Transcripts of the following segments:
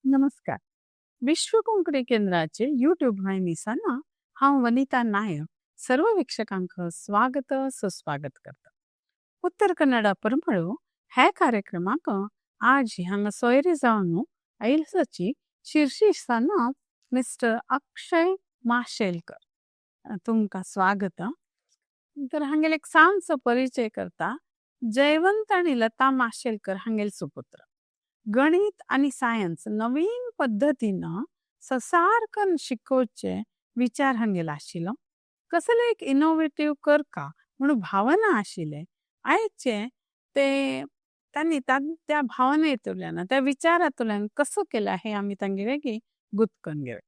नमस्कार. विश्व कोंकणी केंद्राचे यूट्यूब वाहिनीसाना हांव वनिता नायक सर्व वीक्षकांक स्वागत सुस्वागत करता. उत्तर कन्नडा परमळो ह्या कार्यक्रमाक आज हांगा सोयरी जावन आयिल्साची शीर्षस्थान मिस्टर अक्षय माशेलकर. तुमका स्वागत. तर हांगेल एक सांचो परिचय करता. जयवंत आणि लता माशेलकर हांगेल सुपुत्र. गणित आणि सायन्स नवीन पद्धतीनं ससारकन शिकोवचे विचार हांगेल आशिल्लो. कसले एक इनोव्हेटिव्ह करका म्हणून भावना आशिल्ले. आयचे ते त्यांनी त्या भावनेतल्यान त्या विचारातल्यान कसं केला हे आम्ही तांगेले की गुंतकन घेवे.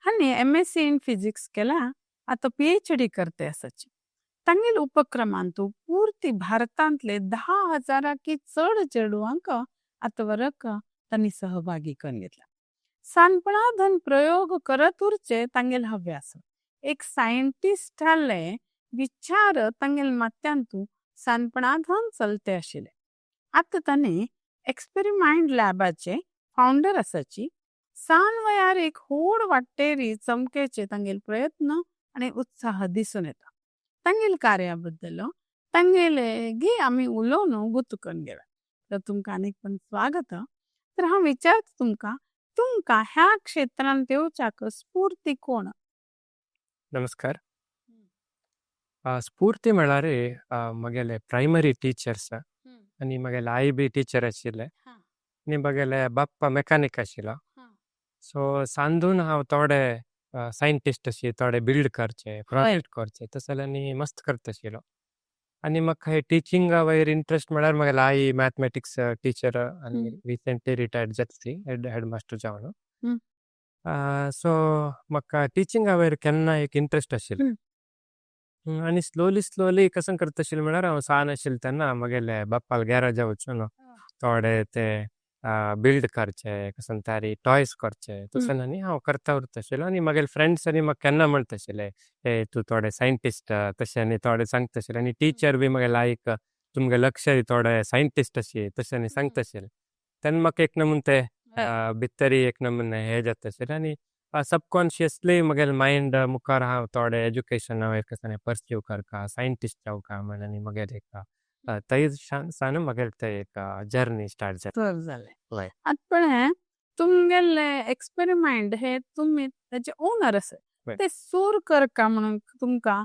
हांणी MSc इन फिजिक्स केला. आता PhD करते आसाची. तांगेल उपक्रमांतू पूर्ती भारतांतले 10,000 की चड चेडवांक आतावरक त्यांनी सहभागी करून घेतला. सानपणाधन प्रयोग करत उरचे तांगेल हव्यास. एक सायंटिस्ट जाल्ले विचार तांगेल मात्यांतू सानपणाधन चलते आशिल्ले. आता तांणी एक्सपेरिमेंट लॅबाचे फाउंडर आसाची. सान वयार एक होड वाटेरी चमकेचे तांगेल प्रयत्न आणि उत्साह दिसून येता. तांगेल कार्याबद्दल तांगेले गी आम्ही उलोवन गुंतकन घेऊया. तर तुमका अनेक पण स्वागत. तर हांव विचारता तुमका ह्या क्षेत्रांत येवच्याक स्फूर्ती कोण? नमस्कार. स्फूर्ती म्हळ्यार म्हगेले प्रायमरी टीचर्स आनी म्हगेले आई बी टीचर आशिल्ले आनी म्हगेले बाप्पा मेकॅनिक आशिल्लो. सो सांदून हांव थोडे सायंटिस्ट अशी थोडे बिल्ड करचे प्रोजेक्ट करचे तसल्यांनी मस्त करता आशिल्लो. आनी म्हाका हे टिचिंगा वयर इंट्रस्ट म्हळ्यार म्हगेले आई मॅथमॅटिक्स टीचर आनी रिसेंटली रिटायर्ड जातली हेडमास्टर जावन. सो म्हाका टिचिंगा वयर केन्ना एक इंट्रस्ट आशिल्लो. आनी स्लोली कसं करता आशिल्लें म्हळ्यार हांव ल्हान आशिल्लें तेन्ना म्हगेले बाप्पाल गॅरेजा वचून थोडे ते बिल्ड करचे कसं तरी टॉयज करचे तसल्यांनी हांव करता उरता आशिल्लो. आनी म्हगेले फ्रेंड्सांनी म्हाका केन्ना म्हणटा आशिल्ले हे तूं थोडे सायंटिस्ट तशें थोडे सांगता आशिल्ले. आनी टीचर बी म्हगेले लायक तुमगे लक्ष थोडे सायंटिस्ट अशी तशें सांगता आशिल्ले. तेन्ना म्हाका एक नमून ते भितरी एक नमून हे जाता आशिल्लें. आनी सबकॉन्शियसली म्हगेले मायंड मुखार हांव थोडे एज्युकेशना वयर कसं परस्यू करता सायंटिस्ट जावका म्हणून. आनी म्हगेले थंय सावन म्हगेले ते एक जर्नी स्टार्ट जालें. आतां पण तुमगेले एक्सपेरिमेंट हे तुम्ही त्याचे ओनर आसा. ते सूर करका म्हणून तुमका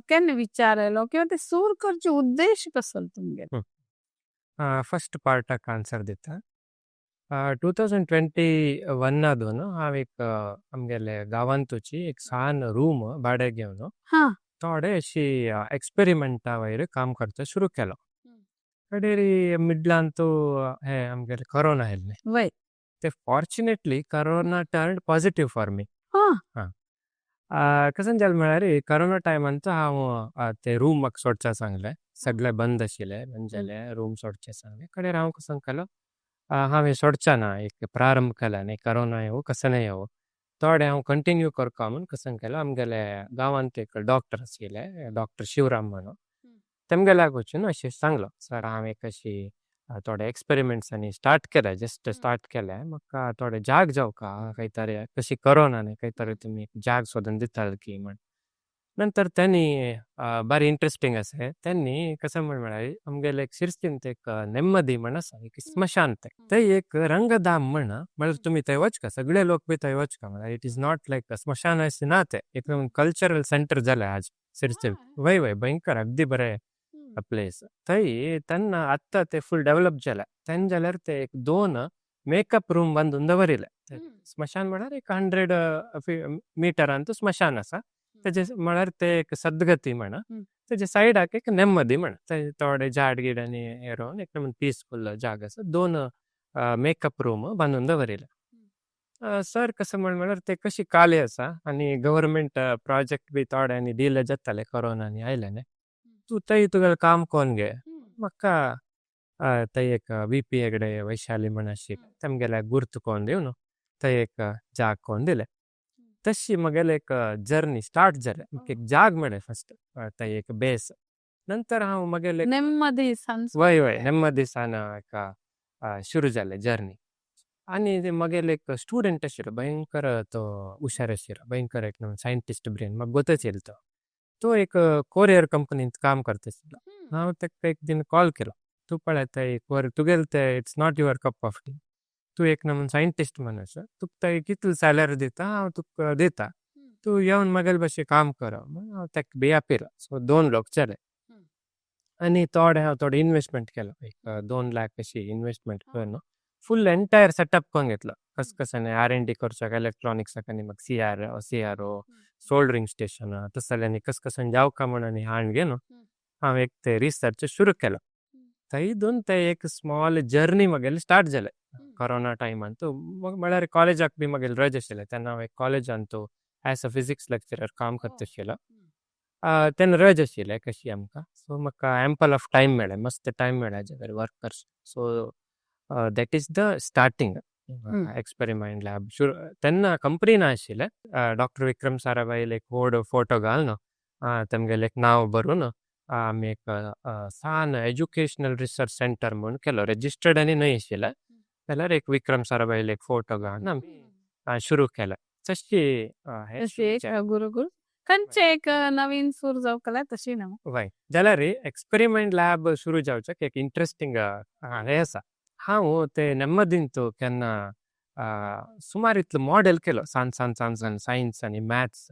केन्ना विचार आयलो किंवा ते सूर करचे उद्देश कसो तुमगेले? फर्स्ट पार्टाक आन्सर दिता. 2021 हांव एक आमगेले गांवांतूची एक ल्हान रूम भाडे घेवन थोडे अशी एक्सपेरिमेंटा वयर काम करता सुरू केलो. कडेरी मिडलांतू हे आमगेले कोरोना आयल्ले. ते fortunately corona turned positive for me. कसं जालें म्हळ्यार कोरोना टायमांत हांव ते रूम म्हाका सोडचा सांगले. सगळे बंद आशिल्ले म्हणजे रूम सोडचे सांगले. कडेर हांव कसं केलो हांव हे सोडचा ना. एक प्रारंभ केला न्ही कोरोना येवं कसं नाही येवं थोडे हांव कंटिन्यू करता म्हणून कसं केलो. आमगेले गांवांत एक डॉक्टर आशिल्ले डॉक्टर शिवराम म्हणून. तेमगे लागीं वचून अशें सांगलो सर हांव एक अशी थोडे एक्सपेरिमेंट्सांनी स्टार्ट केले जस्ट स्टार्ट केले. म्हाका थोडे जाग जावका खंय तरी कशी कोरोना न्ही खंय तरी तुमी जाग सोदून दिताल की म्हण. नंतर त्यांनी बरें इंट्रस्टिंग आसा. त्यांनी कसं म्हळ्यार आमगेले एक शिरस्तींत एक नेम्मदी म्हण आसा एक स्मशान. थंय एक रंगधाम म्हळ्यार तुमी थंय वचका सगळे लोक बी थंय वचका म्हळ्यार इट इज नॉट लायक स्मशान अशें ना. ते एक कल्चरल सेंटर जालें आज शिरस्तींत. वय भयंकर अगदी बरें प्लेस. थंय तेन्ना आत्तां ते फूल डेव्हलप जाल्या. तेन्ना जाल्यार ते एक 2 मेकअप रूम बांदून दवरिल्ले. स्मशान म्हळ्यार एक 100 मिटरांतू स्मशान आसा. तेजे म्हळ्यार ते एक सद्गती म्हणा. तेजे सायडाक एक नेम्मदी म्हण. थंय थोडे झाड गिड आनी हे रोवन एक पीसफूल जागा आसा. 2 मेकअप रूम बांदून दवरिल्ले. सर कसं म्हळ्यार ते कशी काली आसा आनी गव्हर्मेंट प्रोजेक्ट बी थोडे आनी डिले जाताले कोरोनानी आयले न्ही. तूं थंय तुगेलें काम कोन्न घे. म्हाका थंय एक VP हेगडे वैशाली म्हण आशिल्ले तेमगेले गुर्त कोन्न दिवन थंय एक जाग कोन्न दिले. तशी म्हगेले एक जर्नी स्टार्ट जालें. म्हाका एक जाग मेळ्ळें फर्स्ट थंय एक बेस. नंतर हांव म्हगेले नेम्मदी सान वय नेम्मदी सान सुरू जालें जर्नी. आणि ते मगेल एक स्टुडंट आशिल्लो भयंकर तो हुशार आशिल्लो भयंकर एक सायंटिस्ट ब्रेन म्हाका गोतच येयलो तो एक कोरियर कंपनींत काम करता आशिल्लो हांव ताका एक दिन कॉल केलो तूं पळय तुगेले ते it's not your cup of T तूं एक सायंटिस्ट मनीस तुका ते कितली सॅलरी दिता हांव तुका दिता तूं येवन म्हगेले भशेन काम कर म्हूण हांव ताका भिया पिलो सो 2 लोक जाले आनी थोडे इन्वेस्टमेंट केलो एक 2 लाख अशी इन्वेस्टमेंट करून फुल एंटायर सेटअप करून घेतलो कसं R&D करचो इलेक्ट्रॉनिक्साक आनी म्हाका CRO सोल्डरिंग स्टेशन तसल्यांनी कसं जावका म्हणून हांण घेवन हांव एक ते रिसर्च सुरू केलो थंयसून ते एक स्मॉल जर्नी म्हगेली स्टार्ट जालें कोरोना टायमान म्हळ्यार कॉलेजाक बी म्हगेले रज आशिल्ले तेन्ना हांव एक कॉलेजान एज अ फिजिक्स लेक्चरर काम करता आशिल्लो तेन्ना रज आशिल्ले कशी आमकां सो म्हाका एम्पल ऑफ टायम मेळ्ळें मस्त टायम मेळ्ळें हाजे बरें वर्क करचें so that is the starting experiment lab तेन्ना कंपनी ना आशिल्ले डॉक्टर विक्रम साराभाईल एक व्हड फोटो घालून तेमगेलें एक नांव बरोवन आमी एक सान एज्युकेशनल रिसर्च सेंटर म्हणून केलो रेजिस्टर्ड आनी न्हय आशिल्ले जाल्यार एक विक्रम साराभाईल एक फोटो घालून आमी सुरू केलें तशी एक गुरुकुल खंयचे एक नवीन सूर जावकला तशी न्हू वय जाल्यार एक्सपेरिमेंट लॅब सुरू जावच्याक एक इंट्रस्टिंग हें आसा हांव ते नेम्मदींत केन्ना सुमार इतलो मॉडेल केलो सान सायन्स आनी मॅथ्स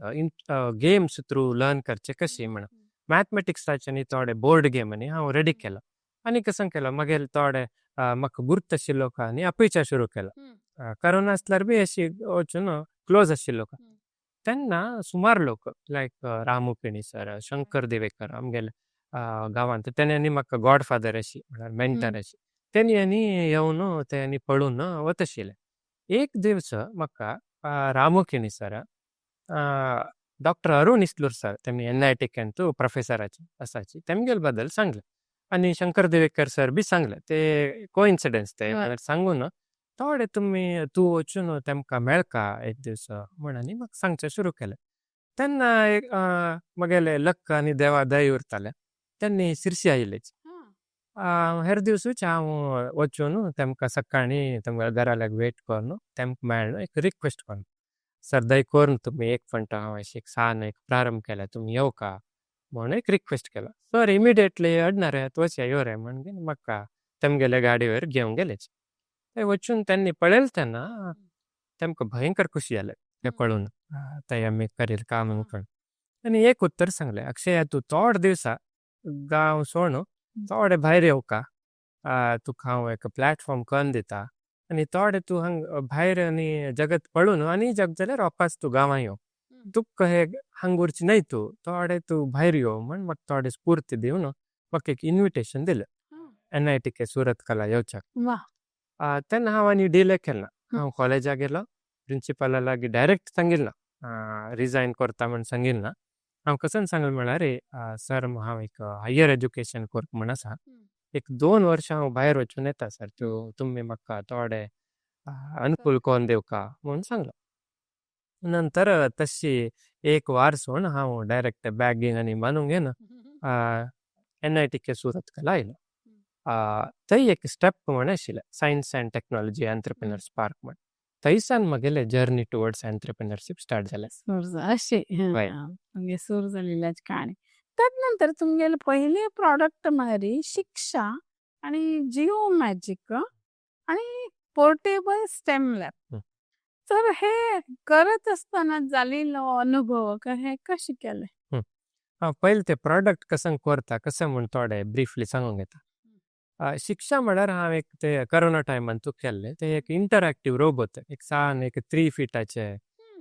गेम्स थ्रू लर्न करचे कशी म्हणून मॅथमॅटिक्साचे आनी थोडे बोर्ड गेम आनी हांव रेडी केलो आनी कसं केलो मागीर थोडे म्हाका गुर्त आशिल्लो आनी आपयच्या सुरू केलो कोरोना आसल्यार बी अशी वचून क्लोज आशिल्लो तेन्ना सुमार लोक लायक रामू पेणीसर शंकर देवेकर आमगेले गांवांत तेणी म्हाका गॉडफादर अशी म्हळ्यार मेंटर अशी तेणी येवन तेणी पळोवन वता आशिल्ले एक दिवस म्हाका रामू केणीसर डॉक्टर अरुण इस्लूर सर तेमी NIT प्रोफेसराचे आसाची तेमगेले बद्दल सांगले आनी शंकर देवेकर सर बी सांगले ते कोइन्सिडन्स ते सांगून थोडे तूं वचून तेमकां मेळका एक दिवस म्हणून म्हाका सांगचें सुरू केलें तेन्ना एक म्हगेले लक आनी देवा दय उरताले तेन्नी शिरसी आयिल्लीच हेर दिवसूच हांव वचून तेमकां सकाळीं तेमगे घराल्याक वेट करून तेमकां मेळ्ळो एक रिक्वेस्ट करून सर दय करून तुमी एक फावट हांव अशी एक सान एक प्रारंभ केला तुमी येवका म्हणून एक रिक्वेस्ट केलो सर इमिडिएटली अडणार तोच यो रे म्हणून म्हाका तेमगेले गाडयेर घेवन गेलेच ते वचून त्यांनी पळयलें तेन्ना तेमकां भयंकर खुशी जालें ते पळोवन थंय आमी करील काम करून आनी एक उत्तर सांगलें अक्षय तूं थोडे दिवसा गांव सोड थोडे भायर येवका तुका हांव एक प्लॅटफॉर्म करून दिता आनी थोडे तूं हांगा भायर आनी जगत पळोवन आनी जग जाल्यार वापस तूं गांवां यो तुका हे हांगा उरचें न्हय थोडे तूं भायर यो म्हण म्हाका थोडे स्फूर्ती दिवन म्हाका एक इन्विटेशन दिलें NIT सुरत कला येवच्याक तेन्ना हांव आनी डिले केलना हांव कॉलेजाक गेलो प्रिंसिपला लागीं डायरेक्ट सांगिल्लो रिजायन करता म्हण सांगिल्ना हांव कसं सांगलें म्हळ्यार सर हांव एक हायर एज्युकेशन करप म्हण आसा एक 2 वर्सां हांव भायर वचून येता सर तुमी म्हाका थोडे अनुकूल करून दिवका म्हणून सांगलो नंतर तशी एक वारसून हांव डायरेक्ट बॅगींग आनी बांदून घेवन NIT सुरत कला आयलो थंय एक स्टेप म्हण आशिल्लें science end technology entrepreneur spark म्हण थंयसान म्हगेलें जर्नी टुवर्ड्स एंटरप्रेन्योरशिप स्टार्ट जालें अशें सूर जाल्ल्याची काणी त्यानंतर तुमगेले पहिले प्रॉडक्ट म्हळ्यार शिक्षा आणि जिओ मॅजिक आणि पोर्टेबल स्टेम लॅब तर हे करत असताना जाल्लो अनुभव हे कशें केलें पहिले ते प्रॉडक्ट कसं करता कसं म्हूण थोडे ब्रीफली सांगूंक येता शिक्षा म्हळ्यार हांव एक ते कोरोना टायमान तूं केल्लें ते एक इंटरॅक्टीव रोबोट एक सान एक 3 फिटाचे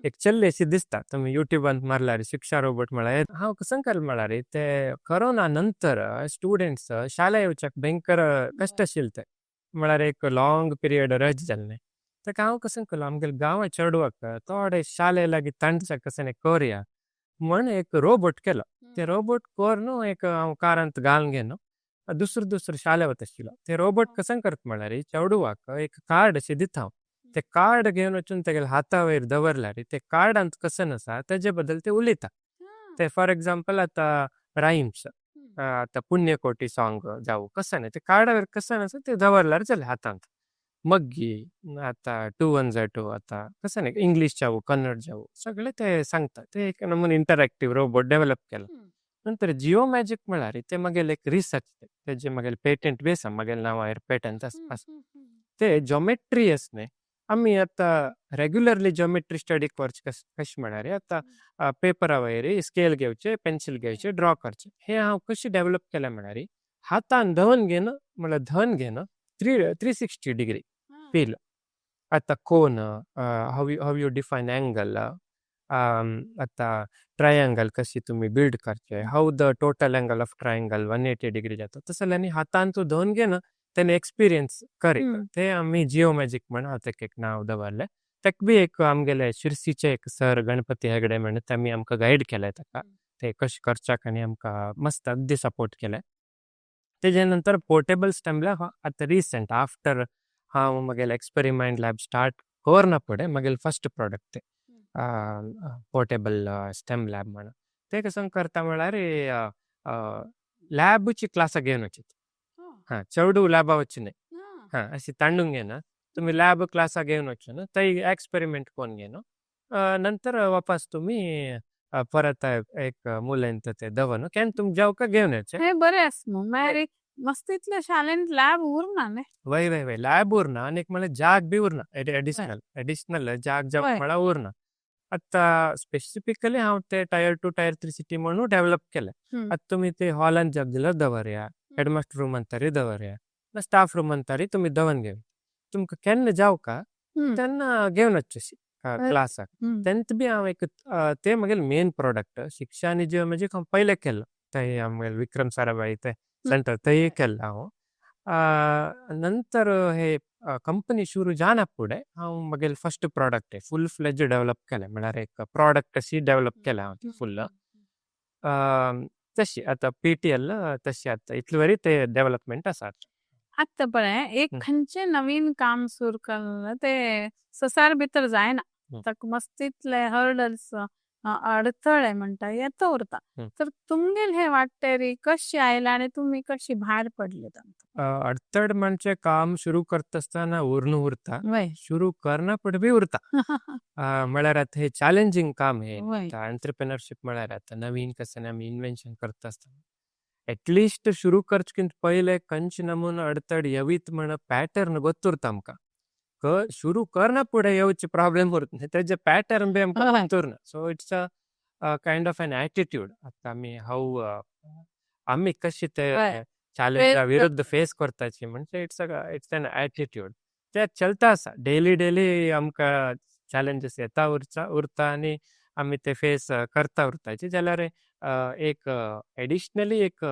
एक चल्ले अशी दिसता तुमी युट्यूबान मारल्यार शिक्षा रोबोट म्हळ्यार हांव कसं केलें म्हळ्यार ते कोरोना नंतर स्टुडंट्स शाळा येवच्याक भयंकर कश्ट आशिल्ले ते म्हळ्यार एक लॉंग पिरियड रज जाल्लें ताका हांव कसं केलो आमगेले गांवां चेडवाक थोडे शाळे लागीं तांच्या कसं करया म्हण एक रोबोट केलो ते रोबोट करून एक हांव कारांत घालून घेवन दुसरे शाळे वता आशिल्लो ते रोबोट कसं करता म्हळ्यार चेडवाक एक कार्ड अशें दिता हांव ते कार्ड घेवन वचून तेगेले हाता वयर दवरल्यार ते कार्डांत कसं आसा तेजे बद्दल ते उलयता ते फॉर एग्जाम्पल आतां रायम्स आतां पुण्यकोटी सॉंग जावं कसं ते कार्डा वयर कसं आसा ते दवरल्यार जालें हातांत मग्गी आता 2 1 2 आता कसं नाही इंग्लिश जाऊ कन्नड जाऊ सगळे ते सांगतात ते एक नमून इंटरॅक्टिव्ह रोबोट डेव्हलप केला नंतर जिओ मॅजिक म्हळ्यार ते मागेल एक रिसर्च तेजे मागेल पेटंट बेस मागेल नावार पेटंट ते जॉमेट्री असणे आम्ही आता रेग्युलरली जॉमेट्री स्टडी करचे कशी म्हणारे आता पेपरा वयरी स्केल घेवचे पेन्सिल घेवचे ड्रॉ करचे हे हांव कशी डेव्हलप केल्या म्हणारी हातान धवन घेणं म्हणल्यार धन घेणं 360 डिग्री फील आता कोन हाऊ यू डिफाईन अँगल आता ट्रायंगल कशी तुम्ही बिल्ड करचे how the total angle of triangle 180 degree जातो तसल्यानी हातान तू धवन घेणं त्याने एक्सपिरियन्स करी ते आम्ही जिओ मॅजिक म्हणा एक नाव दवरले तेक बी एक आमगेले शिरसीचे एक सर गणपती हेगडे म्हण त्यांनी आमकां गाईड केले ताका ते कशें करच्याक आनी आमकां मस्त अगदी सपोर्ट केले तेजे नंतर पोर्टेबल स्टेमला आता रिसेंट आफ्टर हांव मागेले एक्सपेरिमेंट लॅब स्टार्ट करना फुडें मागेले फर्स्ट प्रोडक्ट ते पोर्टेबल स्टेम लॅब म्हणून ते कसं करता म्हळ्यार लॅबची क्लासां घेवन वचत चवडू लॅबा वच्ची न्हय अशी तांडून घेना तुम्ही लॅब क्लासां घेवन वच्चो न्हू थंय एक्सपेरिमेंट कोन्न घेनो नंतर वापस तुम्ही परत एक मुलांत ते दवन केन तुम जावका घेवन येचे हे बरे आस मग मस्त इतल्या शाळेंत लॅब उरना न्ही वय वय वय लॅब उरना आनी एक म्हळ्यार जाग बी उरना एडिशनल जाग जावप म्हळ्यार उरना आता स्पेसिफिकली हांव ते टायर 2 टायर 3 सिटी म्हणून डेव्हलप केले आता तुम्ही ते हॉलान जग दिल्यार दवरया हेडमास्टर रूम अंतरी दवरया स्टाफ रूम अंतरी तुम्ही दवन घेवन तुमकां केन्ना जावका तेन्ना घेवन वचचेशी क्लासाक तेन्ना बी हांव एक ते मागेल मेन प्रोडक्ट शिक्षा आनी जिओ मॅजिक हांव पयले केल्लो थंय आमगेले विक्रम साराभाई ते सेंटर थंय केल्लो हांव नंतर हे कंपनी सुरू जाना फुडें हांव मागेले फर्स्ट प्रोडक्ट फूल फ्लेज डेव्हलप केलें म्हळ्यार एक प्रोडक्ट अशी डेव्हलप केला हांव फुल्ल तशी आता पीटीएल तशी आता इतले वरी ते डेव्हलपमेंट आसा आता पळय एक खंयचे नवीन काम सुरू केलं ते ससार भितर जायना ताका मस्त इतले हर्डल्स अडथळे म्हणटा येता उरता तर तुमगेल हे वाटते कशी आयला आणि तुम्ही कशी भायर पडले अडथळ म्हणजे काम सुरू करता असताना उरण उरता सुरू करना पुढे बी उरता म्हळ्यार आता हे चॅलेंजिंग काम हे एंटरप्रेन्योरशिप म्हळ्यार आता नवीन कसं आम्ही इन्व्हेन्शन करता असताना एटलिस्ट सुरू करचकिंत पहिले खंयच नमून अडथळ येवीत म्हण पॅटर्न गोतुरता आमकां सुरू करना पुढे येवचे प्रॉब्लेम उरता तेजे पॅटर्न बी आमकां गोतुरना so it's a kind of an attitude आता आम्ही कशी ते चॅलेंजा विरुद्ध फेस करताची म्हणजे इट्स एन एटिट्यूड ते चलता आसा डेली आमकां चॅलेंजीस येता उरता आनी आम्ही ते फेस करता उरताची जाल्यार एक एडिशनली एक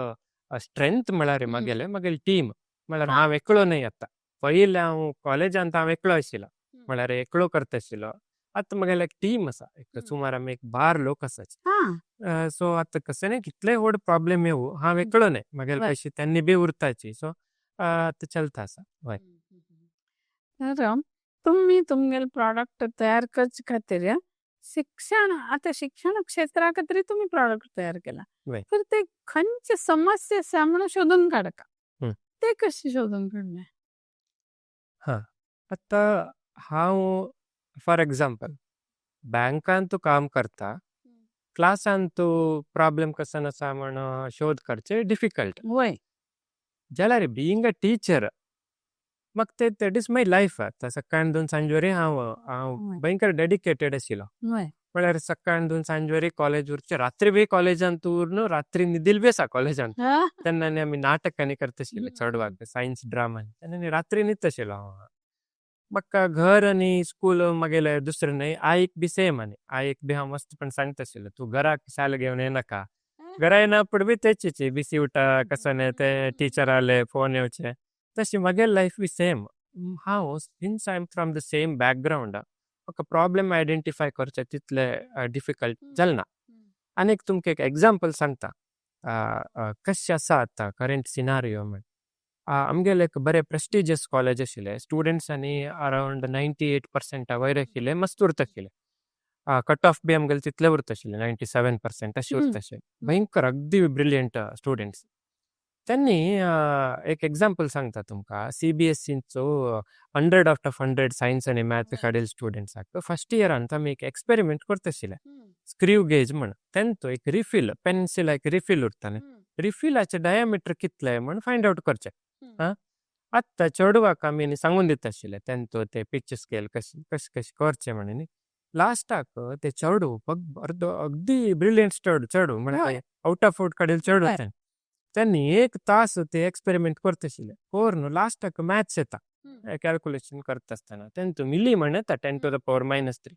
स्ट्रेंथ म्हळ्यार मागेल टीम म्हळ्यार हांव एकलो न्हय आता पयले हांव कॉलेजांत हांव एकलो आशिल्लो म्हळ्यार एकलो करता आशिल्लो आता मागेल एक टीम आसा एक सुमार आमी एक 12 लोक आसा सो आता कशें न्हय कितले व्हड प्रॉब्लेम येवं हांव एकलो न्हय मागेल कशी त्यांनी बी उरताची सो आता चलता आसा हय तर तुम्ही तुमगेल प्रॉडक्ट तयार करचे खातीर शिक्षण क्षेत्रा खातीर तुम्ही प्रॉडक्ट तयार केला तर ते खंयचे समस्या आसा म्हणून शोधून काडका ते कशे शोधून काडले आता हांव फॉर एक्झाम्पल बँकान तू काम करता क्लासान तू प्रॉब्लेम कसं आसा म्हण शोध करचे डिफिकल्ट जाल्यार बिईंग अ टीचर मग ते इज माय लायफ आता सकाळीं 2 सांजवेरी हांव भयंकर डेडिकेटेड आशिल्लो म्हळ्यार सकाळीं 2 सांजवेरी कॉलेज उरचे रात्री बी कॉलेजांत तू उरन रात्री न्हिदील बी आसा कॉलेजांत तेन्ना आमी नाटकांनी करता आशिल्ले चड भाग सायन्स ड्रामा तेन्ना रात्री न्हिदता आशिल्लो हांव म्हाका घर आनी स्कूल मागेले दुसरें न्हय आईक बी सेम आनी आईक बी हांव मस्तपण सांगता आशिल्लो तू घराक शाल घेवन येनाका घरा येना पूण बी तेचीच बिसी उठा कसं न्हय ते टीचर आले फोन येवचे तशी मागेल लायफ बी सेम हांव since I am from the same background म्हाका प्रॉब्लेम आयडेंटिफाय करचे तितले डिफिकल्ट जालना आनीक तुमकां एक एग्जाम्पल सांगता कशें आसा आतां करंट सिनारियो म्हण आमगेले एक बरे प्रेस्टिजियस कॉलेज आशिल्ले स्टुडंट्सांनी अरावंड 98% वयर आशिल्ले मस्त उरता आशिल्ले कट ऑफ बी आमगेले तितले उरता आशिल्ले 97% अशें उरता आशिल्ले भयंकर अगदी ब्रिलियंट स्टुडंट्स त्यांनी एक एक्झाम्पल सांगता तुमका CBSEचो 100 आउट ऑफ 100 सायन्स आणि मॅथ काढेल स्टुडंट्साक फर्स्ट इयरांत आमी एक एक्सपेरिमेंट करतशिले स्क्रीव गेज म्हण तेंचो एक रिफील पेन्सिला एक रिफील उरताले रिफिलाचे डायामीटर कितले म्हण फायंड आउट करचे हा आत्ता चेडवाक आमी सांगून दिता आशिल्ले तेंचो ते पिच स्केल कशी करचे म्हणून लास्टाक ते चेडू अगदी ब्रिलियंट चेडू म्हणजे आउट ऑफ आउट काढेल चेडू त्यांनी 1 तास ते एक्सपेरिमेंट करतशिले कोर लास्टाक मॅथ्स येता कॅल्क्युलेशन करता असताना तेंचो मिली म्हण येता 10 to the power -3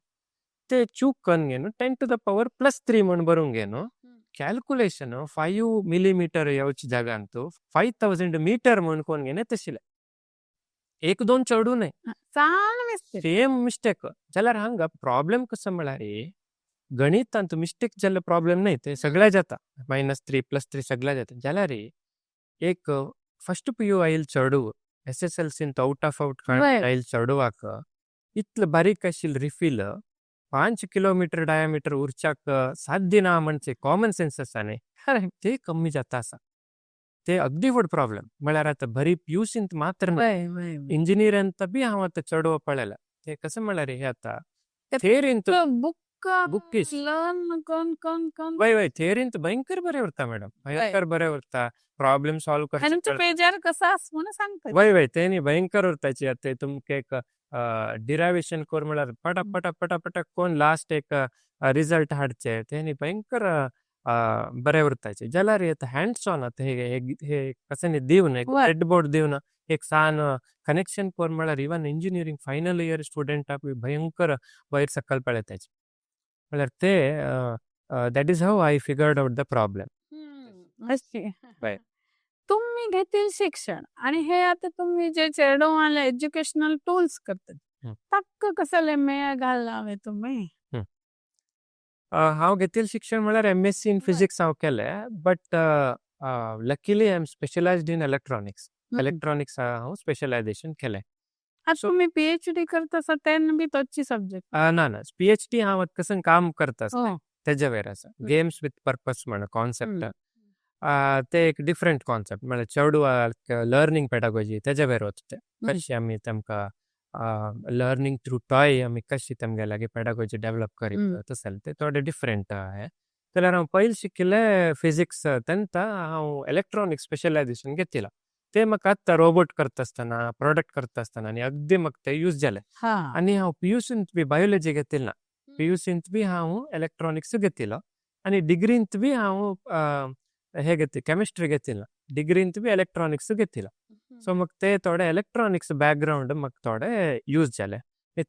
ते चूक करून घेनो 10 to the power +3 म्हण बरोवन घेनो ಕ್ಯಾಲ್ಕುಲೇಷನ್ 5 ಮಿಲಿಮೀಟರ್ येवची जागांतू 5000 मीटर म्हण कोण घेणे तशिले 1-2 चढू नये सेम मिस्टेक जाल्यार हांगा प्रॉब्लेम कसं म्हळ्यार गणितांत मिस्टेक जाल्ले प्रॉब्लेम नाही ते सगळ्या जाता -3 +3 सगळ्या जाता जाल्यार एक फर्स्ट PU आयल चढू SSLCंत आउट ऑफ आउट आयल चढवाक इतलं बारीक आशिल्लें रिफील 5 किलोमीटर डायामीटर उरच्याक साध्य ना म्हणजे कॉमन सेन्स आसा न्ही ते कमी जाता आसा ते अगदी व्हड प्रॉब्लेम म्हळ्यार आतां बरी PUCंत मात्र इंजिनियरांत बी हांव आतां चढवो पळयला ते कसं म्हळ्यार हे आतां थेरींत बुकीस वय थेरींत भयंकर बरें उरता मॅडम भयंकर बरें उरता प्रॉब्लेम सॉल्व करता वय ते न्ही भयंकर उरताची आतां तुमकां एक डिरायवेशन कोर म्हळ्यार पटापट कोण लास्ट एक रिजल्ट हाडचे ते न्ही भयंकर बरें उरताचे जाल्यार हँड्स ऑन आतां हे कशें न्ही दिवन एक रेड बोर्ड दिवन एक सान कनेक्शन कोर म्हळ्यार इवन इंजिनियरींग फायनल इयर स्टुडंटाक भयंकर वयर सकयल पळयताचे म्हळ्यार ते that is how I figured out the problem तुम्ही घेतील शिक्षण आणि हे आता तुम्ही जे चेडवांना एज्युकेशनल टूल्स करतात ताका कसले मेळ घालावे तुम्ही हांव घेतिल्लें शिक्षण म्हळ्यार MSc इन फिजिक्स हांव केलें but luckily I am specialized in electronics हांव स्पेशलायझेशन केलें तुम्ही PhD करता तेन्ना बी तोची सब्जेक्ट ना PhD हांव कसं काम करता तेजे वयर आसा गेम्स विथ पर्पज म्हण कॉन्सेप्ट ते एक डिफरंट कॉन्सेप्ट म्हळ्यार चेडवाक लर्निंग पेडागॉजी तेजे वयर वचते कशी आमी तेमकां लर्निंग थ्रू टॉय आमी कशी तेमगे लागीं पेडागॉजी डेव्हलप करीत तशें ते थोडे डिफरंट हे जाल्यार हांव पयलीं शिकिल्लें फिजिक्स तेन्ना हांव इलेक्ट्रॉनिक्स स्पेशलायझेशन घेतिलां ते म्हाका आतां रोबोट करता आसतना प्रोडक्ट करता आसतना आनी अगदी म्हाका ते यूज जाले आनी हांव PUCंत बी बायोलॉजी घेतिल ना PUCंत बी हांव इलेक्ट्रॉनिक्स घेतिलो आनी डिग्रींत बी हांव हे घेतली केमिस्ट्री घेतिला डिग्रींत बी इलेक्ट्रॉनिक्स घेतिला सो म्हाका ते थोडे इलेक्ट्रॉनिक्स बॅकग्रावंड म्हाका थोडे यूज जाले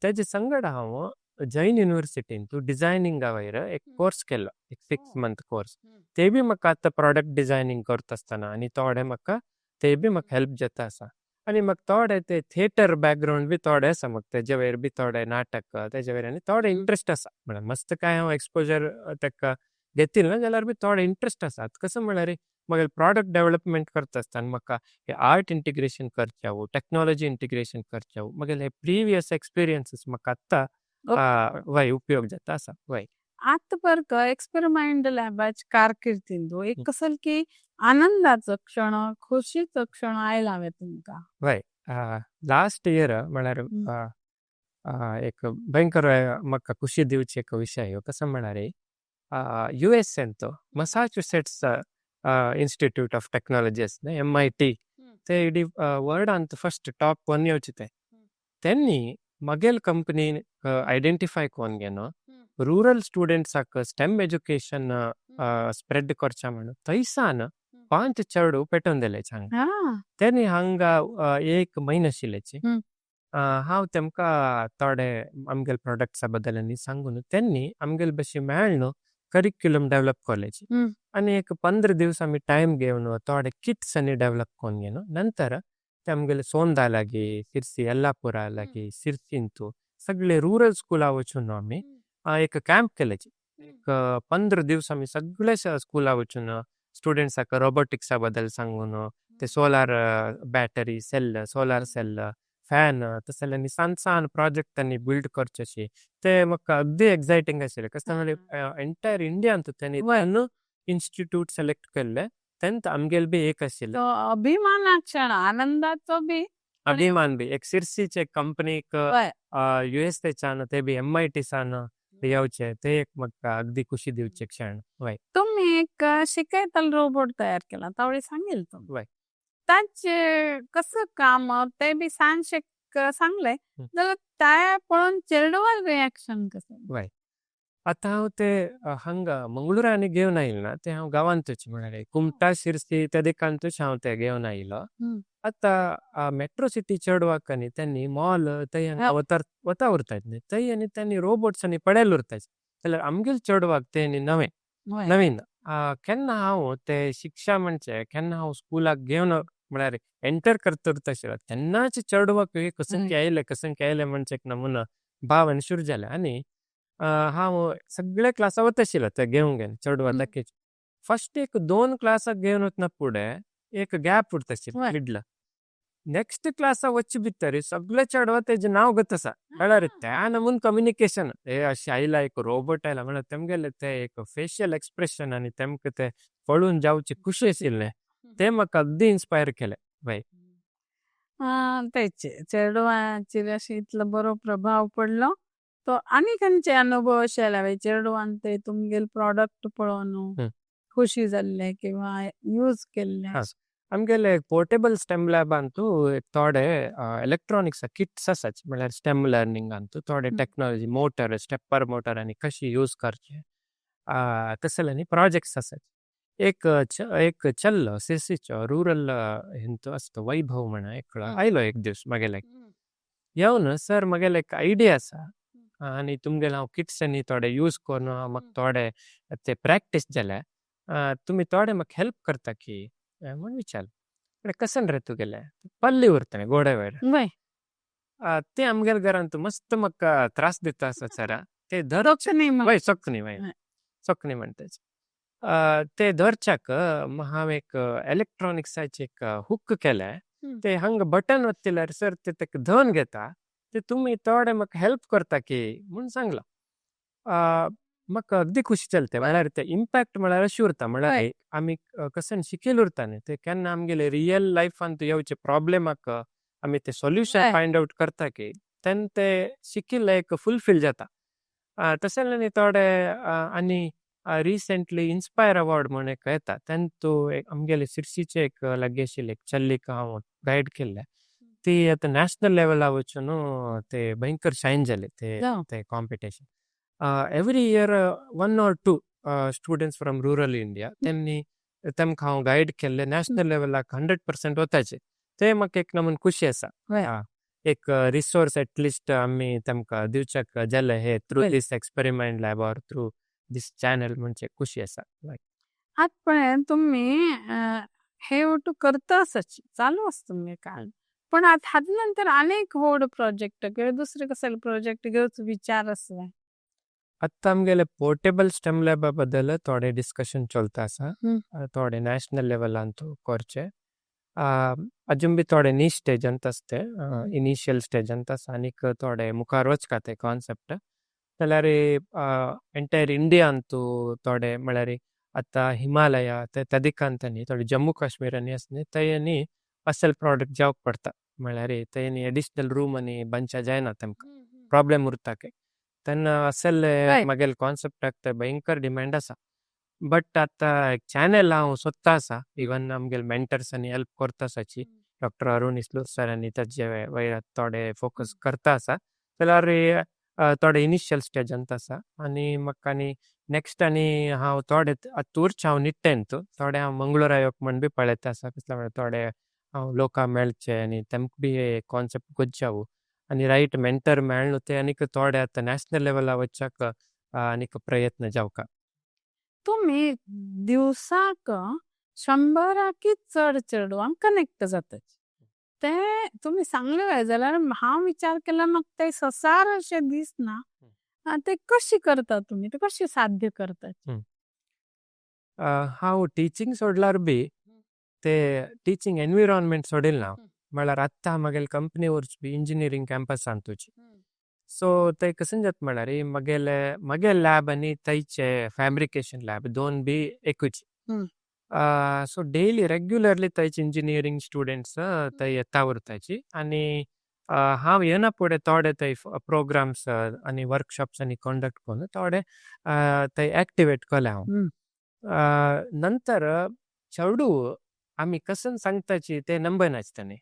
तेजे संगड हांव जैन युनिवर्सिटींत डिझायनिंगा वयर एक कोर्स केलो एक 6 मंथ कोर्स ते बी म्हाका आतां प्रॉडक्ट डिझायनिंग करता आसतना आनी थोडे म्हाका ते बी म्हाका हेल्प जाता आसा आनी म्हाका थोडे ते थिएटर बॅकग्रावंड बी थोडे आसा म्हाका तेजे वयर बी थोडे नाटक तेजे वयर आनी थोडे इंट्रस्ट आसा म्हळ्यार मस्त काय हांव एक्सपोजर तेका घेतिल ना जाल्यार बी थोडे इंट्रस्ट आसात कसं म्हळ्यार म्हाका प्रॉडक्ट डेव्हलपमेंट करता आसतना म्हाका हे आर्ट इंटिग्रेशन करचे टेक्नॉलॉजी इंटिग्रेशन करचे म्हागे हे प्रिवियस एक्सपिरियन्सीस म्हाका आत्ता वय उपयोग जाता आसा वय आत पर एक्सपेरिमेंट लॅबाच्या कारकिर्दींत एक कसं की आनंदाचो क्षण खोशीचो क्षण आयला हांवें तुमकां वय लास्ट इयर म्हळ्यार एक भयंकर म्हाका खुशी दिवची एक विशय कसं म्हळ्यार USAंत मसाच्युसेट्स इन्स्टिट्यूट ऑफ टेक्नॉलॉजी आसा MIT ते इडी वर्ल्डांत फर्स्ट टॉप 1 येवचे ते त्यांनी मगेल कंपनीन आयडेंटिफाय कोन घेनो रुरल स्टुडंट्साक स्टेम एज्युकेशन स्प्रेड करचे म्हणून थंयसान 5 चेडू पेटोवन दिले हांगा त्यांनी हांगा 1 म्हयनो आशिल्लेची हांव तेमकां थोडे आमगेल प्रोडक्ट्सा बद्दल आनी सांगून त्यांनी आमगेल बशी मेळ्ळ करिक्युलम डेव्हलप कॉलेज आनी एक 15 दीस आमी टायम घेवन थोडे किट्स आनी डेव्हलप कोन घेनो नंतर ते आमगेले सोंदा लागीं सिर्सी येल्लापुरा लागीं सिर्सींतू सगळे रुरल स्कुला वचून आमी एक कॅम्प केलेची एक 15 दीस आमी सगळे स्कुला वचून स्टुडंट्साक रोबोटिक्सा बद्दल सांगून ते solar battery cell solar cell fan तसले सान प्रोजेक्ट त्यांनी बिल्ड करचे ते म्हाका अगदी एक्सायटिंग आशिल्लें कसं म्हणजे एंटायर इंडियांत त्यांनी इन्स्टिट्यूट सिलेक्ट केल्ले तेन्ना आमगेल बी एक आशिल्लो तो अभिमाना क्षण आनंदाचो बी आणि अभिमान बी एक सिरसीचे कंपनीक वय. US थंयच्यान ते बी MIT सान येवचे ते एक म्हाका अगदी खुशी दिवचे क्षण वय तुम्ही एक शिकायताल रोबोट तयार केला तावडी सांगेल तुम्ही वय ताचे कसं काम ते बी सांगशेक सांगले हं. जाल्यार त्या पळोवन चेडवार रिॲक्शन कसं वय आता हांव ते हांगा मंगळुरांनी घेवन आयिल्लो ना ते हांव गांवांतूच म्हळ्यार कुमटा शिरसी त्या दिकांतूच हांव ते घेवन आयिल्लो आता मेट्रो सिटी चेडवाक न्ही त्यांनी मॉल थंय हांगा वता उरतात न्ही थंय आनी त्यांनी रोबोट्स आनी पडेल उरतात जाल्यार आमगेल चेडवाक ते न्ही नवीन केन्ना हांव ते शिक्षा म्हणचे केन्ना हांव स्कुलाक घेवन म्हळ्यार एंटर करता तशें तेन्नाच चेडवाक हे कसं केलें म्हणचे एक नमुना भाव आनी सुरू जाले आनी हांव सगळे क्लासा वता आशिल्लो ते घेवन चेडवा दाखयचे फर्स्ट एक 2 क्लासाक घेवन वतना फुडें एक गॅप उरता आशिल्लो मिडल नेक्स्ट क्लासा वच्चे भितर सगळे चेडवा तेजें नांव घेत आसा कळ्ळें त्या नमून कम्युनिकेशन हे अशें आयला एक रोबोट आयला म्हळ्यार तेमगेले ते एक फेशियल एक्सप्रेशन आनी तेमकां ते पळोवन जावचे खुशी आशिल्ले ते म्हाका अगदी इन्स्पायर केले बाय तेचे चेडवाचेर अशी इतलो बरो प्रभाव पडलो तो आनी खंयचे अनुभव अशे आयला चेडवान ते तुमगेले प्रॉडक्ट पळोवन खुशी जाल्ले किंवा यूज केल्ले आमगेले पोर्टेबल स्टेम लॅबांतू थोडे इलेक्ट्रॉनिक्स किट्स आसात म्हळ्यार स्टेम लर्निंगांतू थोडे टेक्नॉलॉजी मोटर स्टेपर मोटर आनी कशी यूज करचे तसले प्रोजेक्ट्स आसात एक चल्लो सिरसीचो रुरल हिंतू असतो वैभव म्हणून एक आयलो एक दिवस म्हगेले येवन सर म्हगेले एक आयडिया आसा आनी तुमगेले हांव किट्स आनी थोडे यूज करून म्हाका थोडे ते प्रॅक्टीस जाल्या तुमी थोडे म्हाका हेल्प करता की म्हणून विचारलें कसन रे तुगेले पल्ली उरता गोडे वयर ते आमगेल्या घरांत मस्त म्हाका त्रास दिता आसा सरा ते वय सोकणी म्हणटाच ते धरच्याक हांव एक इलेक्ट्रॉनिक्साचे एक हुक केले ते हांगा बटन वत्तिल्यार सर ते तेका धन घेता ते तुमी थोडे म्हाका हेल्प करता की म्हणून सांगलो म्हाका अगदी खुशी चलते म्हळ्यार ते इम्पॅक्ट म्हळ्यार अशी उरता म्हळ्यार आमी कसन शिकेल उरता न्ही ते केन्ना आमगेले रियल लायफान येवचे प्रॉब्लेमाक आमी ते सोल्युशन फायंड आउट करता की तेन्ना ते शिकिल्ले एक फुलफील जाता तशें न्ही थोडे आनी रिसेंटली इन्स्पायर अवॉर्ड म्हणून एक येता तेन्ना तूं आमगेले सिरसीचे एक लागीं आशिल्ले एक चल्लीक हांव गायड केल्ले ती आतां नॅशनल लेवला वचून ते भयंकर शायन जाले ते competition every year 1 or 2 students from rural India तेमकां हांव गायड केल्ले नॅशनल लेवलाक 100% वताचे ते म्हाका एक नमून खुशी आसा एक रिसोर्स एटलिस्ट आमी तेमकां दिवच्याक जाले हे through this experiment lab or through this channel म्हणजे खुशी आसा आतापर्यंत तुम्ही हे वटू करता आसाच चालू असतं तुमगे काम पण आता हाजे नंतर अनेक व्हड प्रोजेक्ट किंवा दुसरे कसले प्रोजेक्ट घेवचो विचार आसले आत्ता आमगेले पोर्टेबल स्टेम लॅबा बद्दल थोडे डिस्कशन चलता आसा थोडे नॅशनल लेवलान करचे अजून बी थोडे नीश स्टेजांत आसते इनिशियल स्टेजांत आसा आनीक थोडे मुखार वचका ते कॉन्सेप्ट जाल्यार एंटायर इंडियान थोडे म्हळ्यार आतां हिमालया त्या दिकांत न्ही थोडे जम्मू काश्मीर आनी आसा न्ही थंय न्ही असल प्रॉडक्ट जावंक पडटा म्हळ्यार थंय न्ही एडिशनल रूम आनी बंचा जायना तेमकां प्रॉब्लेम उरता तेन्ना असले म्हगेले कॉन्सेप्टाक ते भयंकर डिमांड आसा बट आतां एक चॅनल हांव सोदता आसा इवन आमगेले मेंटर्सांनी हेल्प करता आसाची डॉक्टर अरुण इस्लोर सर आनी ताजे वयर थोडे फोकस करता आसा जाल्यार थोडे इनिशियल स्टेजांत आसा आनी म्हाका आनी नेक्स्ट आनी हांव थोडे आतूरच हांव निट्टेन थोडे हांव मंगळुरा येवक म्हण बी पळयता आसा कसले म्हळ्यार थोडे हांव लोकां मेळचे आनी तेमकां बी हे कॉन्सेप्ट गोंयच्यावू आनी रायट मेंटर मेळ्ळो ते आनीक थोडे आतां नॅशनल लेवला वचच्याक आनीक प्रयत्न जावका तुम्ही दिवसाक 100 चड चेडवांक कनेक्ट जातात ते तुम्ही सांगले काय जाल्यार हांव विचार केला म्हाका ते ससार अशे दिसना ते कशी करता तुम्ही ते कशी साध्य करतात हांव टिचींग सोडल्यार बी ते टिचींग एनविरॉन्मेंट सोडिल ना म्हळ्यार आत्तां म्हगेले कंपनी वरच बी इंजिनियरींग कॅम्पसान तुजी सो ते कशें जाता म्हळ्यार म्हगेले लॅब आनी थंयचे फॅब्रिकेशन लॅब दोन बी एकूच सो डेली रेग्युलरली थंयची इंजिनियरींग स्टुडंट्स थंय येता उरताची आनी हांव येना फुडें थोडे थंय प्रोग्राम्स आनी वर्कशॉप्स आनी कंडक्ट करून थोडे थंय एक्टिवेट केले हांव. नंतर चेडू आमी कसन सांगताची ते नंबनाचे तांणी.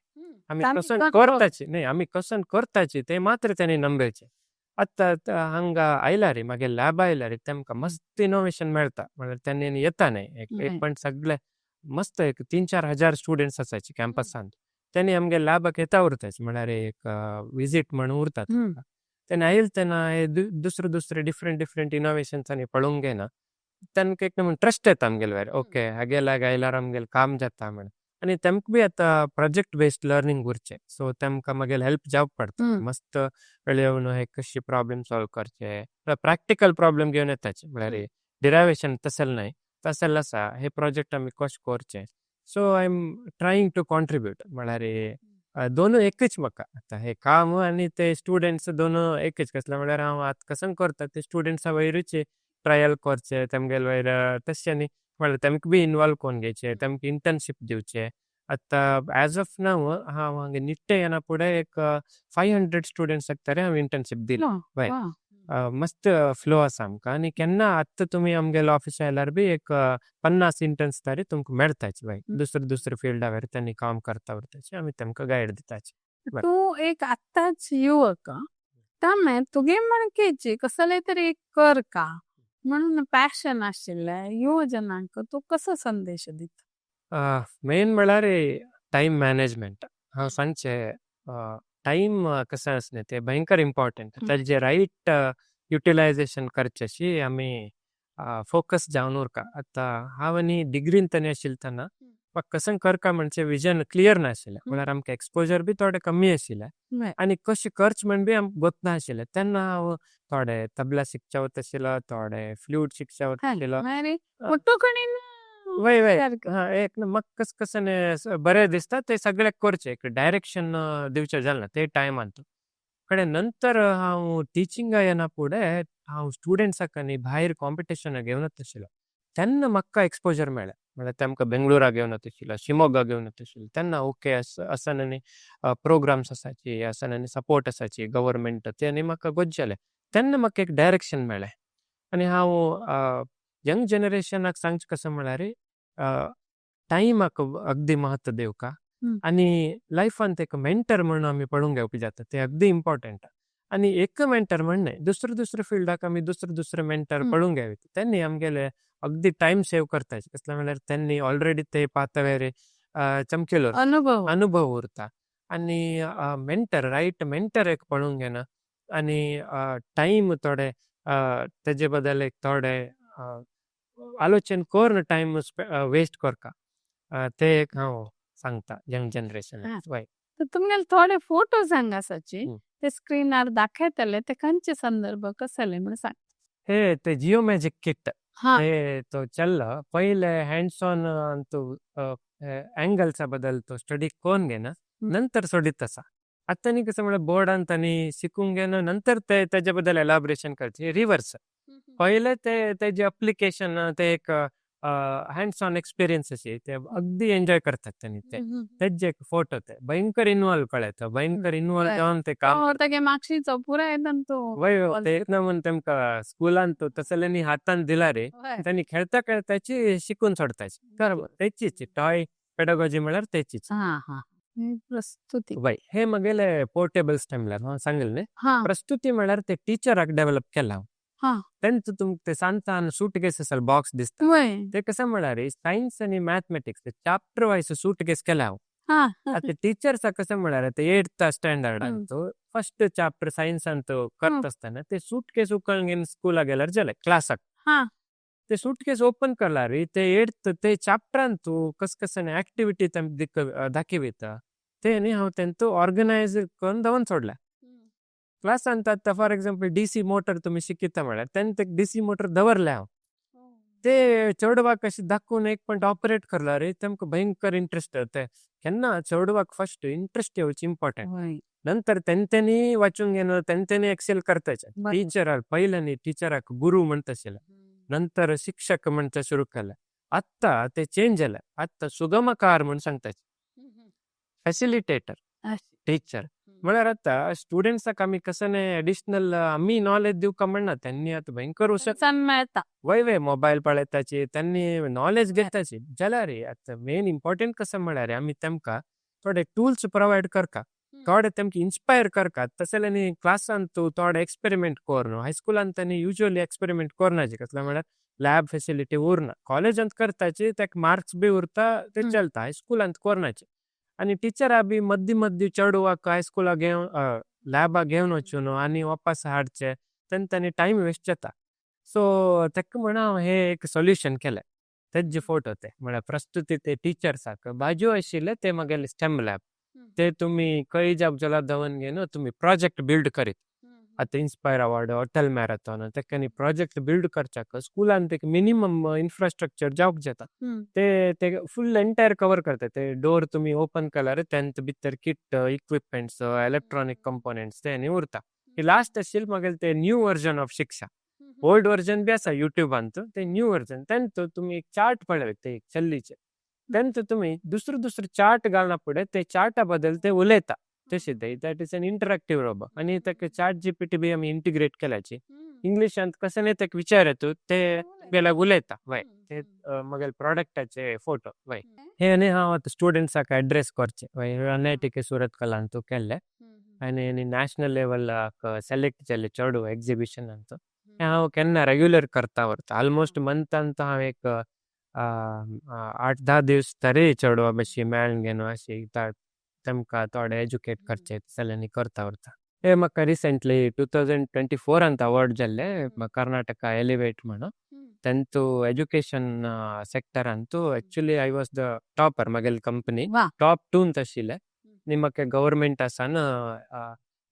आमी कसन करताची न्ही आमी कसन करताची ते मात्र तांणी नंबेचे. आतां हांगा आयला रे मागे लॅब आयला रे तेमकां मस्त इनोवेशन मेळटा म्हळ्यार तांणी येता न्ही एक पण सगळे मस्त एक 3-4 हजार स्टुडंट्स आसाचे कॅम्पसांत. तांणी आमगे लॅबाक येता उरताचे म्हळ्यार एक विजीट म्हणून उरतात. तांणी आयले तेन्ना हे दुसरे डिफरंट इनोवेशन्स आनी पळोवंक घेयना. तांकां एकदम ट्रस्ट येता आमगेले वयर ओके हागे लाग आयल्यार आमगेलें काम जाता म्हण. आनी तेमकां बी आतां प्रोजेक्ट बेस्ड लर्निंग उरचें सो तेमकां मागीर हेल्प जावप पडटा. मस्त वेळ येवन हे कशे प्रॉब्लेम सॉल्व करचे प्रॅक्टिकल प्रॉब्लेम घेवन येताचे म्हळ्यार डिरायवेशन तसलें न्हय तसलें आसा हे प्रोजेक्ट आमी कशे करचे. So I am trying to contribute म्हळ्यार दोनूय एकच म्हाका आतां हे काम आनी ते स्टुडंट्स दोनूय एकच कसले म्हळ्यार हांव आतां कसन करता ते स्टुडंट्सा वयरूच ट्रायल करचे तेमगेले वयर तशें न्ही म्हळ्यार तेमकां बी इनवॉल्व करून घेवचे तेमकां इंटर्नशीप दिवचे. आतां एज ऑफ नाव हांव हांगा निट्टे येना फुडें एक 500 स्टुडंट्साक तरी हांव इंटर्नशीप दिला. हय मस्त फ्लो आसा आमकां आनी केन्ना आत्तां तुमी आमगेल्या ऑफिसा आयल्यार बी एक 50 इंटर्न्स तरी तुमकां मेळटाचे बाय दुसरे फिल्डा वयर तांणी काम करता उरताचे आमी तेमकां गायड दिताचे. तू एक आत्ताच युवक त्यामुळे तुगे म्हणकेची कसले तरी एक कर का म्हणून पॅशन आशिल्ल्या युवजनांक तू कसो संदेश दिता? मेन म्हळ्यार टायम मॅनेजमेंट. हांव सांगचे टायम कसो आसलें ते भयंकर इम्पॉर्टंट. ताजे रायट युटिलायझेशन करचेशी आमी फोकस जावन उरका. आतां हांव आनी डिग्रीन ताणी आशिल्ले तेन्ना म्हाका कसन करका म्हणचे विजन क्लियर नाशिल्लें म्हळ्यार आमकां एक्सपोजर बी थोडे कमी आशिल्ले आनी कशें करचें म्हण बी आमकां गोत नाशिल्लें. तेन्ना हांव थोडे तबला शिकचे वता आशिल्लो थोडे फ्लूट शिकचे वता आशिल्लो. वय एक म्हाका कसन बरें दिसता ते सगळे करचे एक डायरेक्शन दिवचें जालें ते टायमान कडेन. नंतर हांव टिचिंगा येना फुडें हांव स्टुडंट्साक आनी भायर कॉम्पिटिशनाक घेवन वता आशिल्लो. तेन्ना म्हाका एक्सपोजर मेळ्ळें म्हळ्यार तेमकां बेंगळुरा घेवन वता आशिल्लो शिमोगा घेवन वता आशिल्लो. तेन्ना ओके आसन आनी प्रोग्राम्स आसाची आसन आनी सपोर्ट आसाची गव्हर्मेंट ते आनी म्हाका गोंजलें. तेन्ना म्हाका एक डायरेक्शन मेळ्ळें आनी हांव यंग जनरेशनाक सांगचें कसं म्हळ्यार टायमाक अगदी महत्व दिवका आनी लायफांत एक मेंटर म्हणून आमी पळोवंक घेवपी जाता ते अगदी इम्पॉर्टंट. आनी एक मेंटर म्हण न्हय दुसरे फिल्डाक आमी दुसरे मेंटर पळोवंक घेवप. तेन्नी आमगेले अगदी टायम सेव करताचे कसले म्हळ्यार तेन्नी ऑलरेडी ते पातळेर चमकेलो अनुभव उरता आनी रायट मेंटर एक पळोवंक घेना आनी टायम थोडे तेजे बद्दल एक थोडे आलोचन करून टायम वेस्ट करका ते एक हांव सांगता यंग जनरेशन. तुमगेले थोडे फोटो सांग आसाचे ते स्क्रीनार दाखयतले ते खंयचे संदर्भ कसले म्हण सांग. हे ते जिओ मॅजिक किट हे तो चल्ला पहिले हँड्स ऑन तो अँगल्सा बद्दल तो स्टडी करून घेना नंतर सोडीत आसा. आतां न्ही कसं म्हळ्यार बोर्डान तांणी शिकूंक घेना नंतर ते तेजे बद्दल एलॅबोरेशन करचे रिवर्स. पहिले ते तेजे एप्लिकेशन ते एक हँड्स ऑन एक्सपिरियन्स अशी ते अगदी एन्जॉय करतात तांणी तेजे एक फोटो ते भयंकर इन्वॉल्व कळ्ळें भयंकर इन्वॉल्व जावन ते काम वय ते म्हण तेमकां स्कुलान तो तसले न्ही हातान दिला रे तांणी खेळता खेळताची शिकून सोडताची तेचीच टॉय पेडागॉजी म्हळ्यार तेचीच. प्रस्तुती वय हे म्हगेले पोर्टेबल स्टेमलर सांगलें न्ही. प्रस्तुती म्हळ्यार ते टिचराक डेव्हलप केला हांव. तेंच तुमकां ते सांगता आनी सूटकेस आसा बॉक्स दिसता ते कशें म्हळ्यार सायन्स आनी मॅथमॅटिक्स चॅप्टर वायज सूटकेस केला हांव. आतां टिचर्साक कशें म्हळ्यार ते 8th स्टँडर्डान तो फर्स्ट चॅप्टर सायन्सान तो करता आसतना ते सूटकेस उखलून घेवन स्कुलाक गेल्यार जालें क्लासाक. ते सूटकेस ओपन करल्यार ते 8th ते चॅप्टरान तूं कसं एक्टिविटी दाखयता ते न्ही हांव तेंचो ऑर्गनायज करून दवरून सोडल्या. क्लासान आतां फॉर एक्झाम्पल DC मोटर तुमी शिकयता म्हळ्यार तेन्ना ते DC मोटर दवरले हांव. ते चेडवाक अशें दाखोवन एक पॉयंट ऑपरेट करला रे तेमकां भयंकर इंट्रस्ट ते केन्ना चेडवाक फर्स्ट इंट्रस्ट येवची इम्पॉर्टंट नंतर तेंच्यांनी वाचूंक घेवन तेंच्यांनी एक्सेल करताचे. टिचराक पयले न्ही टिचराक गुरू म्हणटा आशिल्ले नंतर शिक्षक म्हणटा सुरू केले आत्ता ते चेंज झालं. आत्ता सुगमकार म्हणून सांगतात. फॅसिलिटेटर टीचर म्हळ्यार आता स्टुडंट्साक आमी कसं नाही ऍडिशनल आम्ही नॉलेज देऊ का म्हणणार त्यांनी आता भयंकर मेळटा वय मोबाईल पळयताचे त्यांनी नॉलेज घेताचे जाल्यार आता मेन इम्पॉर्टंट कसं म्हळ्यार आमी तेमकां थोडे टूल्स प्रोवायड करता थोडे तेमकां इन्स्पायर करतात तसले क्लासान तूं थोडे एक्सपेरिमेंट कर न्हू हायस्कुलान त्यांनी युजली एक्सपेरिमेंट करनाचे कसले म्हळ्यार लॅब फॅसिलिटी उरना कॉलेजांत करताचे ताका मार्क्स बी उरता ते चलता हायस्कुलांत करनाचे आणि टिचरा बी मद्दी चढवाक हायस्कुला घेवन लॅबा घेवन वचूं न्हू आनी वापस हाडचे तांणी टायम वेस्ट जाता सो ताका म्हण हांव हे एक सोल्युशन केलें तेजे फोटो ते म्हळ्यार प्रस्तुती ते टिचर्साक बाजू आशिल्ले ते म्हगेले स्टेम लॅब ते तुम्ही खंय जागोला देंवन घेवन तुम्ही प्रोजेक्ट बिल्ड करीत आता इन्स्पायर अवॉर्ड हॉटेल मॅरेथॉन ताका न्ही प्रोजेक्ट बिल्ड करच्याक स्कुलान ते मिनिमम इन्फ्रास्ट्रक्चर जावंक जाता ते फुल एंटायर कवर करता ते डोर तुम्ही ओपन केल्यार तेंत भितर किट इक्विपमेंट्स इलेक्ट्रॉनिक कंपोनेंट्स ते न्ही उरता लास्ट आशिल्ले म्हगेले ते न्यू वर्जन ऑफ शिक्षा ओल्ड वर्जन बी आसा युट्यूबान ते न्यू वर्जन तेंत तुम्ही एक चार्ट पळय ते चल्लीचे तेंत तुम्ही दुसरो चार्ट घालना फुडें ते चार्टा बद्दल ते उलयता तशें ते that is an interactive robot आनी ताका चार्ट जीपीटी बी आमी इंटिग्रेट केल्याची इंग्लिशांत कशें न्ही ताका विचारता ते बेलाग उलयता वय ते म्हगेले प्रोडक्टाचे फोटो वय हे न्ही हांव आतां स्टुडंट्साक एड्रेस करचे वय NIT सुरत कलान तूं केल्ले आनी नॅशनल लेवलाक सिलेक्ट जाल्ले चेडूं एक्झिबिशनांत हें हांव केन्ना रेग्युलर करता व्हरता ऑलमोस्ट मंथांत हांव एक 8-10 दीस तरी चेडवां भशेन मेळून घेवन अशें तेमकां थोडे एज्युकेट करचे जाल्यार करता व्हरता हे म्हाका रिसेंटली 2024 अवॉर्ड जाल्ले कर्नाटका एलिवेट म्हणून तेंतू एज्युकेशन सेक्टरान actually I was the topper म्हगेली कंपनी टॉप 2 आशिल्ले आनी म्हाका गव्हर्मेंट आसान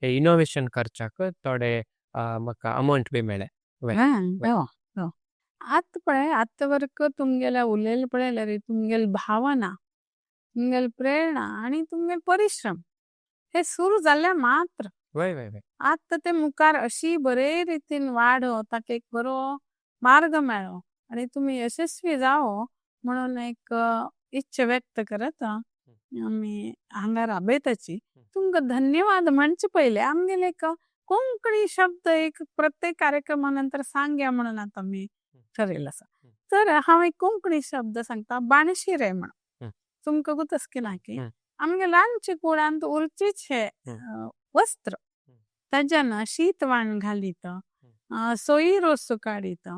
हे इनोव्हेशन करच्याक थोडे म्हाका अमाउंट बी मेळ्ळे आत पळय आत्ता वरक तुमगेल्या उलयले पळयल्यार तुमगेली भावना तुमगेली प्रेरणा आणि तुमगेले परिश्रम हे सुरू जाल्ले मात्र वय आत्ता ते मुखार अशी बरे रितीन वाडो ताका एक बरो मार्ग मेळो आणि तुम्ही यशस्वी जावो म्हणून एक इच्छा व्यक्त करत आम्ही हांगा राबयताची तुमकां धन्यवाद म्हणचे पहिले आमगेले एक कोंकणी शब्द एक प्रत्येक कार्यक्रमानंतर सांगया म्हणून आता मी ठरयला आसा तर हांव एक कोंकणी शब्द सांगता बाणशिरे म्हणून तुमकां गुतस केला की आमगे ल्हानचे कुळांत उरचेचे वस्त्र ताच्यान शीतवाण घालीत सोयी रोस काडीत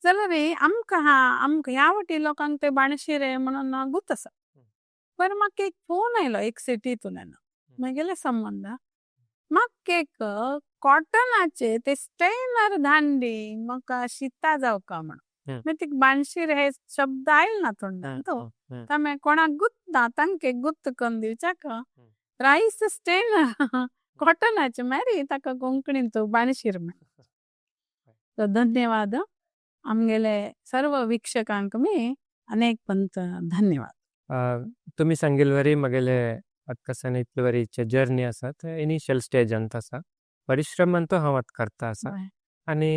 जाल्यार आमकां ह्या वाटी लोकांक ते बाणशिरे म्हणून गुत आसा पर म्हाका एक फोन आयलो एक सिटीतून म्हगेले संबंध म्हाका एक कॉटनाचे ते स्टेनर धांडी म्हाका शिता जावका म्हणून ती बाणशीर हे शब्द आयल ना तोंडांत तामे कोणाक गुत्ता तांके गुत्त करून दिवच्याक राईस स्टेनर कॉटनाचे मारी ताका कोंकणीन तो बाणशीर म्हणटा धन्यवाद आमगेले सर्व वीक्षकांक मी अनेक पंत धन्यवाद तुम्ही सांगिल्ले वरी म्हगेले कसं इतले वरीचे जर्नी आसा ते इनिशियल स्टेजांत आसा परिश्रम तो हांव करता आसा आनी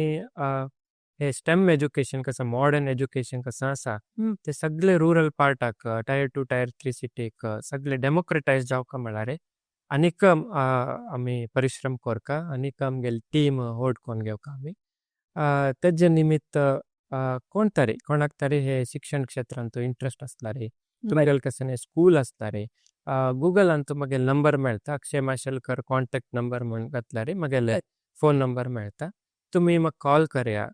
हे स्टेम एज्युकेशन कसं मॉडर्न एज्युकेशन कसं आसा ते सगळे रुरल पार्टाक टायर 2 टायर 3 सिटीक सगळे डेमोक्रेटायज जावका म्हळ्यार आनीक आमी परिश्रम करका आनीक आमगेली टीम होड कोन घेवका आमी तेजे निमित्त कोणाक तरी हे शिक्षण क्षेत्रांत इंट्रस्ट आसला रे तुमगेले कसं स्कूल आसता रे गुगलान तुमगेले नंबर मेळटा अक्षय माशेलकर कॉन्टॅक्ट नंबर म्हणून घातल्यार म्हगेले फोन नंबर मेळटा तुम्ही म्हाका कॉल करया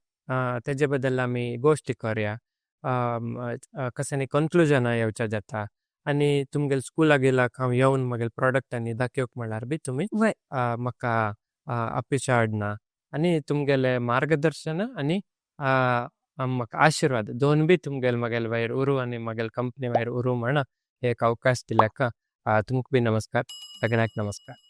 तेजे बद्दल आमी गोश्टी करया कसं कन्क्लुजना येवच्या जाता आनी तुमगेले स्कुला गेलाक हांव येवन म्हगेले प्रॉडक्ट आनी दाखोवक म्हळ्यार बी तुमी म्हाका अपेक्षा हाडना आनी तुमगेले मार्गदर्शन आनी म्हाका आशिर्वाद दोन बी तुमगेले म्हगेले वयर उरू आनी म्हगेले कंपनी वयर उरू म्हण एक अवकाश दिल्याक तुमकां बी नमस्कार सगळ्यांक नमस्कार.